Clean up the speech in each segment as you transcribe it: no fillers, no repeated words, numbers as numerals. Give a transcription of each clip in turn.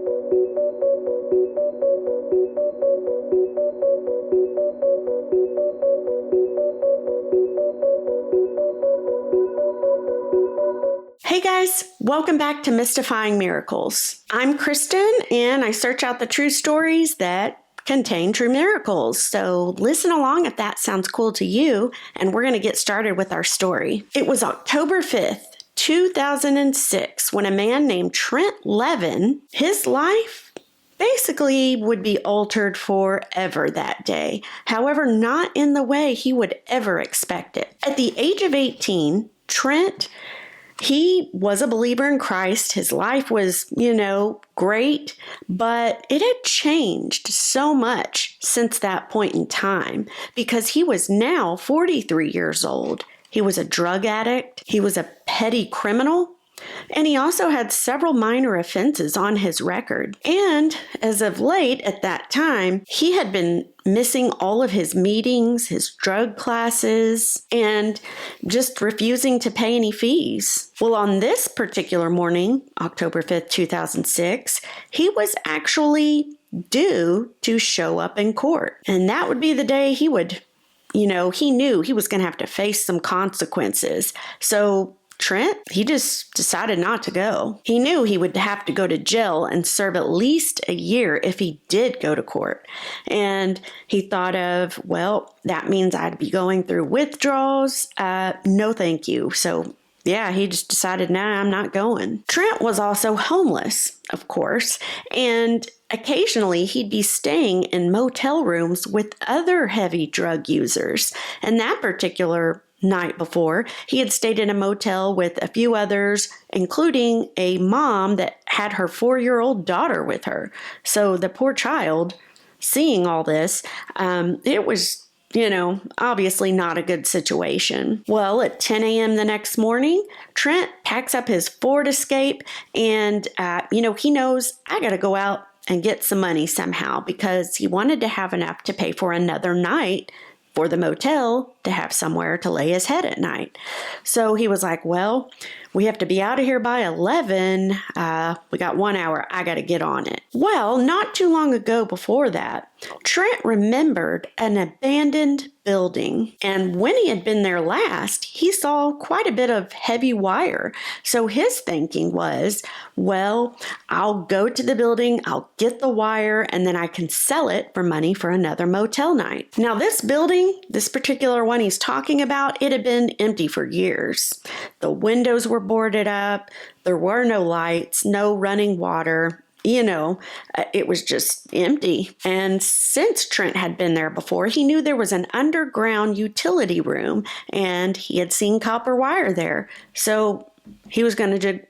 Hey guys, welcome back to Mystifying Miracles. I'm Kristen, and I search out the true stories that contain true miracles. So listen along if that sounds cool to you, and we're going to get started with our story. It was October 5th, 2006, when a man named Trent Levin, his life basically would be altered forever that day. However, not in the way he would ever expect it. At the age of 18, Trent, he was a believer in Christ. His life was, great, but it had changed so much since that point in time because he was now 43 years old. He was a drug addict. He was a petty criminal. And he also had several minor offenses on his record. And as of late at that time, he had been missing all of his meetings, his drug classes, and just refusing to pay any fees. Well, on this particular morning, October 5th, 2006, he was actually due to show up in court. And that would be the day he would, he knew he was going to have to face some consequences. So Trent, he just decided not to go. He knew he would have to go to jail and serve at least a year if he did go to court. And he thought of, well, that means I'd be going through withdrawals. No, thank you. So yeah, he just decided, nah, I'm not going. Trent was also homeless, of course, and occasionally he'd be staying in motel rooms with other heavy drug users. And that particular night before, he had stayed in a motel with a few others, including a mom that had her 4-year-old daughter with her. So the poor child, seeing all this, it was, obviously not a good situation. Well, at 10 a.m. the next morning, Trent packs up his Ford Escape and, he knows, I got to go out and get some money somehow because he wanted to have enough to pay for another night for the motel to have somewhere to lay his head at night. So he was like, well, we have to be out of here by 11. We got 1 hour. I got to get on it. Well, not too long ago before that, Trent remembered an abandoned building. And when he had been there last, he saw quite a bit of heavy wire. So his thinking was, well, I'll go to the building, I'll get the wire, and then I can sell it for money for another motel night. Now, this building, this particular one he's talking about, it had been empty for years. The windows were boarded up. There were no lights, no running water. It was just empty. And since Trent had been there before, he knew there was an underground utility room and he had seen copper wire there. So he was going to,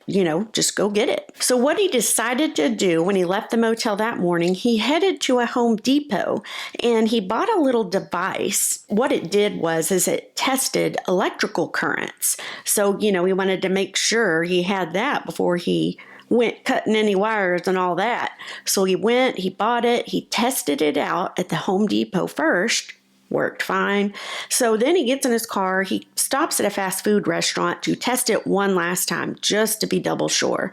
just go get it. So what he decided to do when he left the motel that morning, he headed to a Home Depot and he bought a little device. What it did was it tested electrical currents. So, he wanted to make sure he had that before he went cutting any wires and all that. So he went, he bought it, he tested it out at the Home Depot first. Worked fine. So then he gets in his car, he stops at a fast food restaurant to test it one last time, just to be double sure.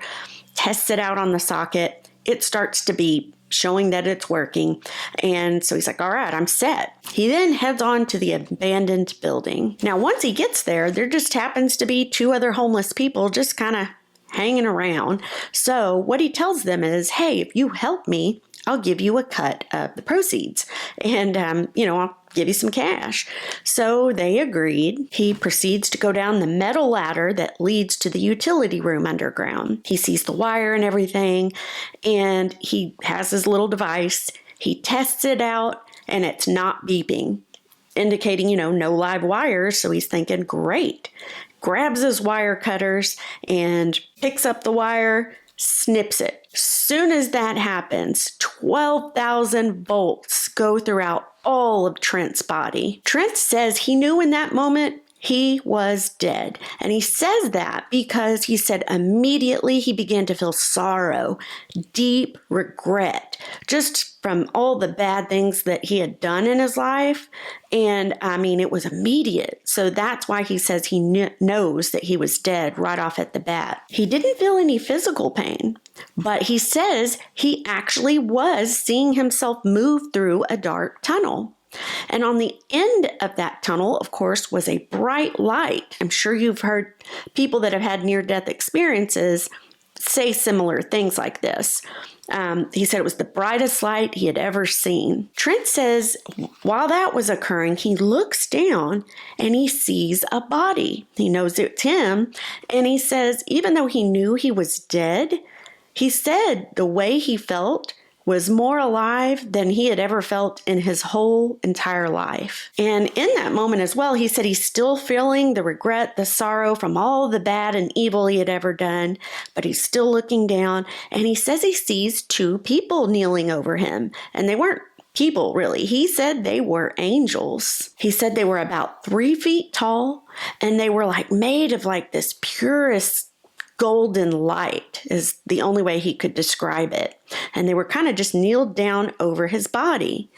Tests it out on the socket. It starts to beep, showing that it's working. And so he's like, all right, I'm set. He then heads on to the abandoned building. Now, once he gets there, there just happens to be 2 other homeless people just kind of hanging around. So what he tells them is, hey, if you help me, I'll give you a cut of the proceeds. And, I'll give you some cash. So they agreed. He proceeds to go down the metal ladder that leads to the utility room underground. He sees the wire and everything, and he has his little device. He tests it out, and it's not beeping, indicating, no live wires. So he's thinking, great. Grabs his wire cutters and picks up the wire, snips it. Soon as that happens, 12,000 volts go throughout all of Trent's body. Trent says he knew in that moment he was dead. And he says that because he said immediately he began to feel sorrow, deep regret, just from all the bad things that he had done in his life. And I mean, it was immediate. So that's why he says he knows that he was dead right off at the bat. He didn't feel any physical pain, but he says he actually was seeing himself move through a dark tunnel. And on the end of that tunnel, of course, was a bright light. I'm sure you've heard people that have had near-death experiences say similar things like this. He said it was the brightest light he had ever seen. Trent says while that was occurring, he looks down and he sees a body. He knows it's him. And he says even though he knew he was dead, he said the way he felt was more alive than he had ever felt in his whole entire life. And in that moment as well, he said he's still feeling the regret, the sorrow from all the bad and evil he had ever done, but he's still looking down, and he says he sees two people kneeling over him, and they weren't people really. He said they were angels. He said they were about 3 feet tall, and they were like made of like this purest golden light is the only way he could describe it. And they were kind of just kneeled down over his body.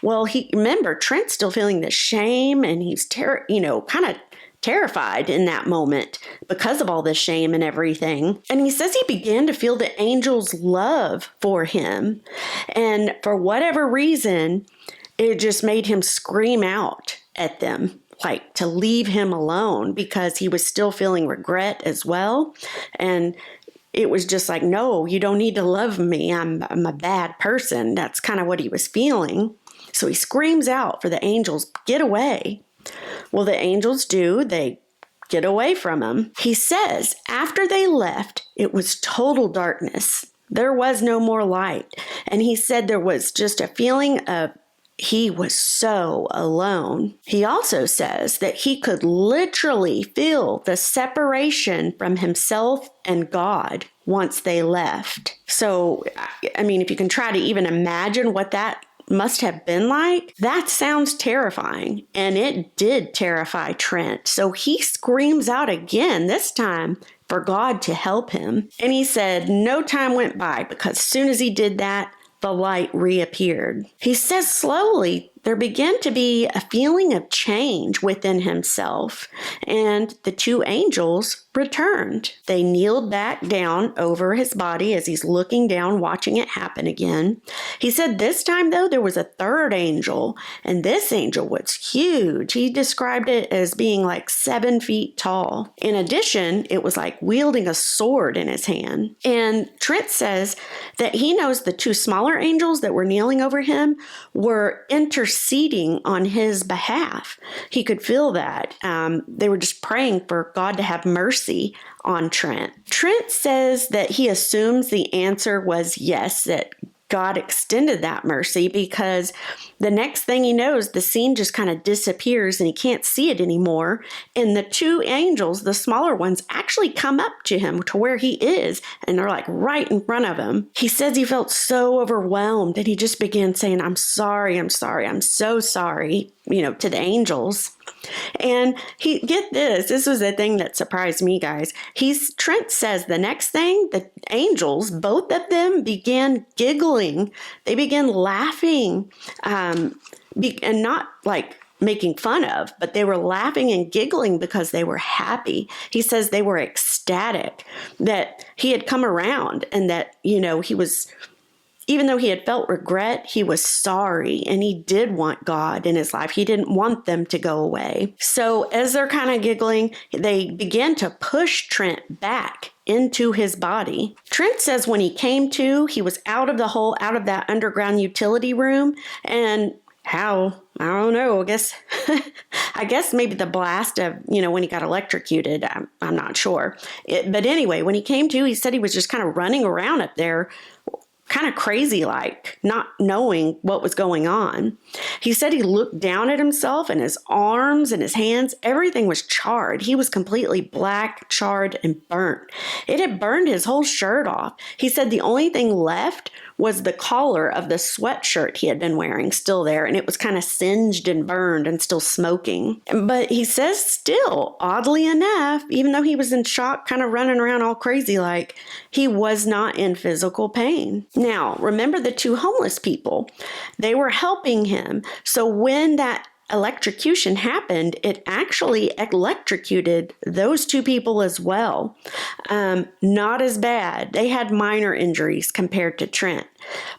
Well, remember, Trent's still feeling the shame, and he's kind of terrified in that moment because of all this shame and everything. And he says he began to feel the angels' love for him. And for whatever reason, it just made him scream out at them, like to leave him alone, because he was still feeling regret as well. And it was just like, no, you don't need to love me. I'm a bad person. That's kind of what he was feeling. So he screams out for the angels, get away. Well, the angels do. They get away from him. He says after they left, it was total darkness. There was no more light. And he said there was just a feeling of he was so alone. He also says that he could literally feel the separation from himself and God once they left. So, I mean, if you can try to even imagine what that must have been like, that sounds terrifying. And it did terrify Trent. So he screams out again, this time for God to help him. And he said no time went by, because as soon as he did that, the light reappeared. He says slowly there began to be a feeling of change within himself, and the two angels returned. They kneeled back down over his body as he's looking down, watching it happen again. He said this time, though, there was a third angel, and this angel was huge. He described it as being like 7 feet tall. In addition, it was like wielding a sword in his hand. And Trent says that he knows the two smaller angels that were kneeling over him were interceding on his behalf. He could feel that. They were just praying for God to have mercy on Trent. Trent says that he assumes the answer was yes, that God extended that mercy, because the next thing he knows, the scene just kind of disappears and he can't see it anymore. And the two angels, the smaller ones, actually come up to him to where he is, and they're like right in front of him. He says he felt so overwhelmed, and he just began saying, I'm sorry, I'm so sorry, to the angels. And get this was the thing that surprised me, guys. Trent says the next thing, the angels, both of them began giggling. They began laughing, and not like making fun of, but they were laughing and giggling because they were happy. He says they were ecstatic that he had come around, and that, he was, even though he had felt regret, he was sorry, and he did want God in his life. He didn't want them to go away. So as they're kind of giggling, they began to push Trent back into his body. Trent says when he came to, he was out of that underground utility room, and how, I don't know, I guess maybe the blast of, when he got electrocuted, I'm not sure. But anyway, when he came to, he said he was just kind of running around up there, kind of crazy like, not knowing what was going on. He said he looked down at himself and his arms and his hands, everything was charred. He was completely black, charred, and burnt. It had burned his whole shirt off. He said the only thing left was the collar of the sweatshirt he had been wearing still there, and it was kind of singed and burned and still smoking. But he says still, oddly enough, even though he was in shock, kind of running around all crazy like, he was not in physical pain. Now, remember the two homeless people. They were helping him. So when that electrocution happened, it actually electrocuted those two people as well. Not as bad. They had minor injuries compared to Trent,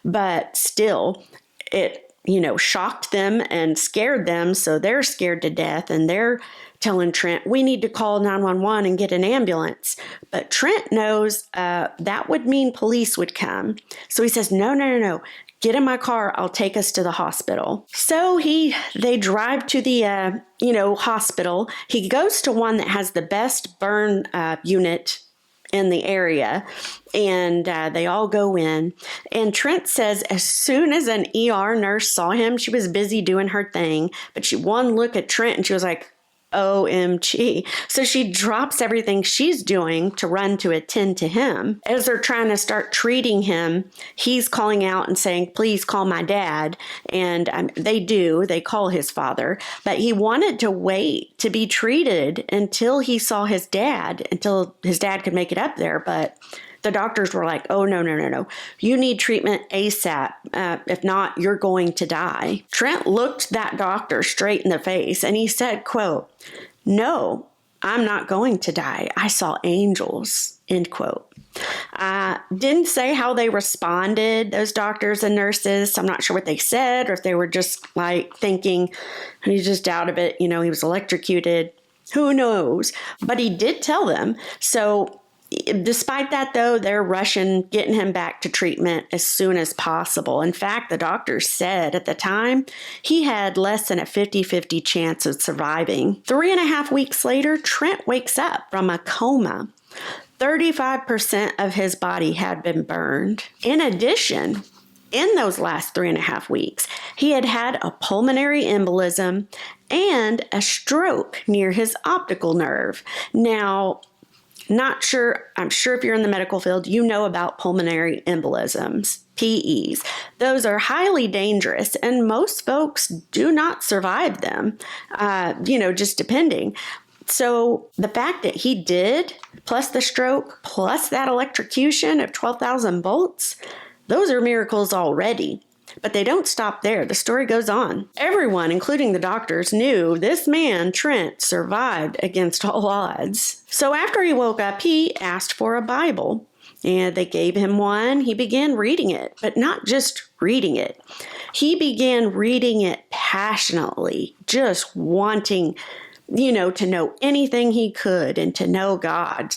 but still it, shocked them and scared them. So they're scared to death and they're telling Trent, we need to call 911 and get an ambulance. But Trent knows that would mean police would come. So he says, no. Get in my car. I'll take us to the hospital. So they drive to the, hospital. He goes to one that has the best burn unit in the area, and they all go in. And Trent says as soon as an ER nurse saw him, she was busy doing her thing, but she one look at Trent and she was like, OMG. So she drops everything she's doing to run to attend to him. As they're trying to start treating him, he's calling out and saying, please call my dad. And they do. They call his father. But he wanted to wait to be treated until he saw his dad, until his dad could make it up there. But the doctors were like, oh, no. You need treatment ASAP. If not, you're going to die. Trent looked that doctor straight in the face and he said, quote, no, I'm not going to die. I saw angels, end quote. Didn't say how they responded, those doctors and nurses. I'm not sure what they said or if they were just like thinking he's just out of it. He was electrocuted. Who knows? But he did tell them. So despite that, though, they're rushing, getting him back to treatment as soon as possible. In fact, the doctors said at the time he had less than a 50-50 chance of surviving. 3.5 weeks later, Trent wakes up from a coma. 35% of his body had been burned. In addition, in those last 3.5 weeks, he had had a pulmonary embolism and a stroke near his optical nerve. Now, I'm sure if you're in the medical field, you know about pulmonary embolisms, PEs. Those are highly dangerous, and most folks do not survive them, just depending. So the fact that he did, plus the stroke, plus that electrocution of 12,000 volts, those are miracles already. But they don't stop there. The story goes on. Everyone, including the doctors, knew this man, Trent, survived against all odds. So after he woke up, he asked for a Bible. And they gave him one. He began reading it, but not just reading it. He began reading it passionately, just wanting to know anything he could and to know God,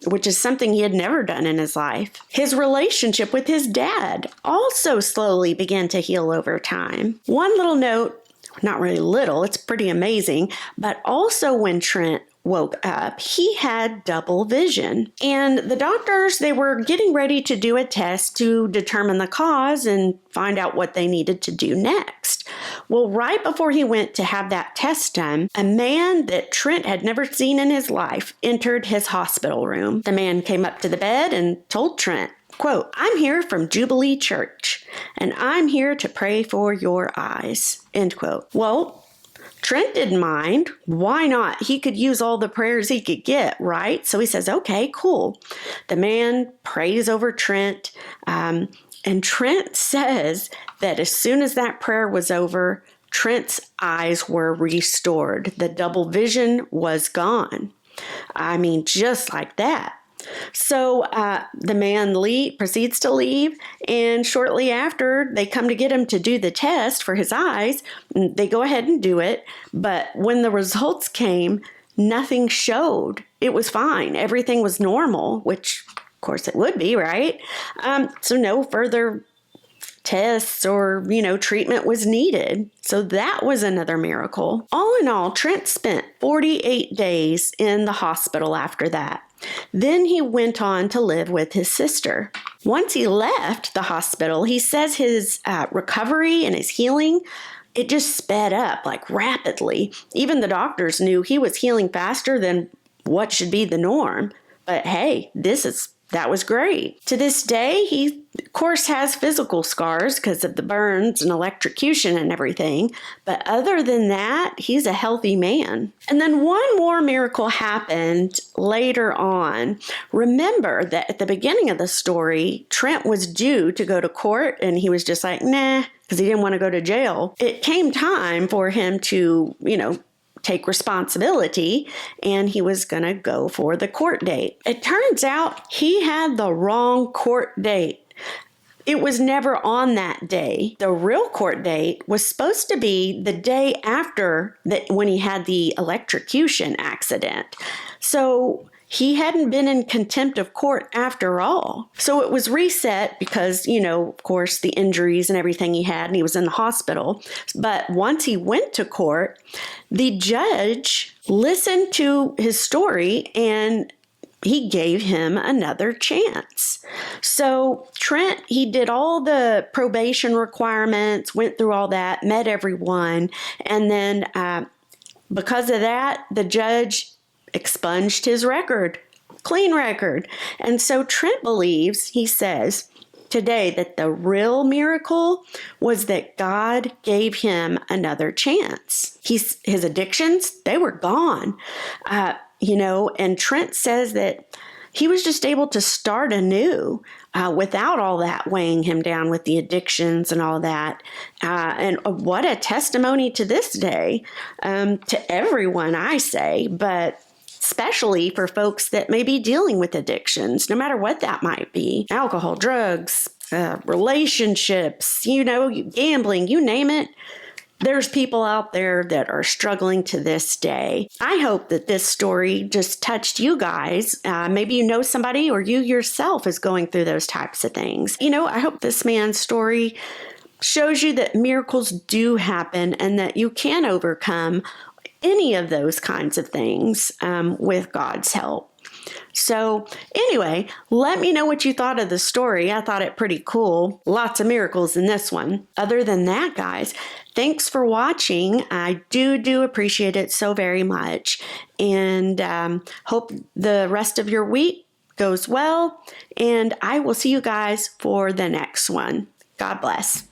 which is something he had never done in his life. His relationship with his dad also slowly began to heal over time. One little note, not really little, it's pretty amazing, but also when Trent woke up, he had double vision. And the doctors, they were getting ready to do a test to determine the cause and find out what they needed to do next. Well, right before he went to have that test done, a man that Trent had never seen in his life entered his hospital room. The man came up to the bed and told Trent, quote, I'm here from Jubilee Church, and I'm here to pray for your eyes, end quote. Well, Trent didn't mind. Why not? He could use all the prayers he could get, right? So he says, okay, cool. The man prays over Trent, and Trent says that as soon as that prayer was over, Trent's eyes were restored. The double vision was gone. Just like that. So the man proceeds to leave, and shortly after, they come to get him to do the test for his eyes. They go ahead and do it, but when the results came, nothing showed. It was fine. Everything was normal, which, of course, it would be, right? So no further tests or, treatment was needed. So that was another miracle. All in all, Trent spent 48 days in the hospital after that. Then he went on to live with his sister. Once he left the hospital, he says his recovery and his healing, it just sped up like rapidly. Even the doctors knew he was healing faster than what should be the norm. But hey, that was great. To this day, he, of course, has physical scars because of the burns and electrocution and everything. But other than that, he's a healthy man. And then one more miracle happened later on. Remember that at the beginning of the story, Trent was due to go to court and he was just like, nah, because he didn't want to go to jail. It came time for him to, take responsibility, and he was going to go for the court date. It turns out he had the wrong court date. It was never on that day. The real court date was supposed to be the day after when he had the electrocution accident. So he hadn't been in contempt of court after all. So it was reset because, of course, the injuries and everything he had, and he was in the hospital. But once he went to court, the judge listened to his story and he gave him another chance. So Trent, he did all the probation requirements, went through all that, met everyone. And then because of that, the judge expunged his record, clean record. And so Trent believes, he says today, that the real miracle was that God gave him another chance. His addictions, they were gone. And Trent says that he was just able to start anew without all that weighing him down with the addictions and all that. And what a testimony to this day, to everyone, I say, but especially for folks that may be dealing with addictions, no matter what that might be. Alcohol, drugs, relationships, gambling, you name it. There's people out there that are struggling to this day. I hope that this story just touched you guys. Maybe you know somebody or you yourself is going through those types of things. I hope this man's story shows you that miracles do happen and that you can overcome any of those kinds of things with God's help. So anyway, let me know what you thought of the story. I thought it pretty cool. Lots of miracles in this one. Other than that, guys, thanks for watching. I do appreciate it so very much. And hope the rest of your week goes well. And I will see you guys for the next one. God bless.